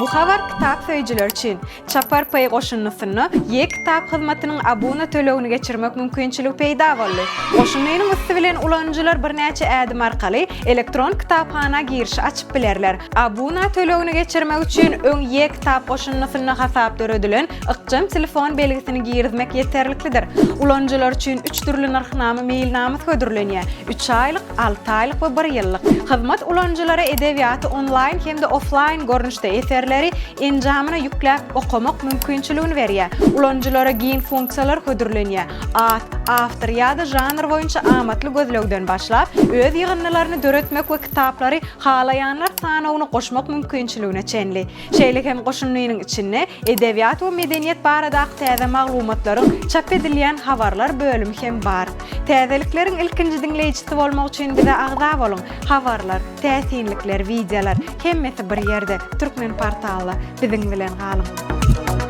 Bu habar kitap söýüjiler üçin çapar pay goşunlysyny ýek kitap hyzmatynyň abuna tölegini geçirmek mümkinçiligi peýda boldy. Goşunlygynyň üstü bilen ulanjylar bir näçe ädim arkaly elektron kitapxana girişi açyp bilerler. Abuna tölegini geçirmek üçin öň ýek kitap goşunlysyny hasap döredilen ykjam telefon belgisini girizmek ýeterliklidir. Ulanjylar üçin 3 türlü narhnama mailnama hödürlenýär. 3 aýlyk, 6 aýlyk we 1 ýyllyk. Hyzmat ulanjylara edebiýaty online hemde offline görnüşde eserleri enjamyna ýükläp okumak mümkinçiligini berýär. Ulanjylara giň funksiýalar hödürlenýär. Awtor ýa-da janr boýunça amatly gözlegden başlap öz ýygynlaryny döretmek we kitaplary halaýanlar sanawyny goşmak mümkinçiligine çenli. Şeýle hem goşunlygynyň içinde edebiýat we medeniýet barada täze maglumatlaryň çap edilýän habarlar bölümi hem bar. Täzelikleriň ilkinji dinleýijisi bolmak üçin bize agza bolun. Habarlar, täsinlikler, videolar hemmesi bir ýerde Türkmen portaly biziň bilen galyň.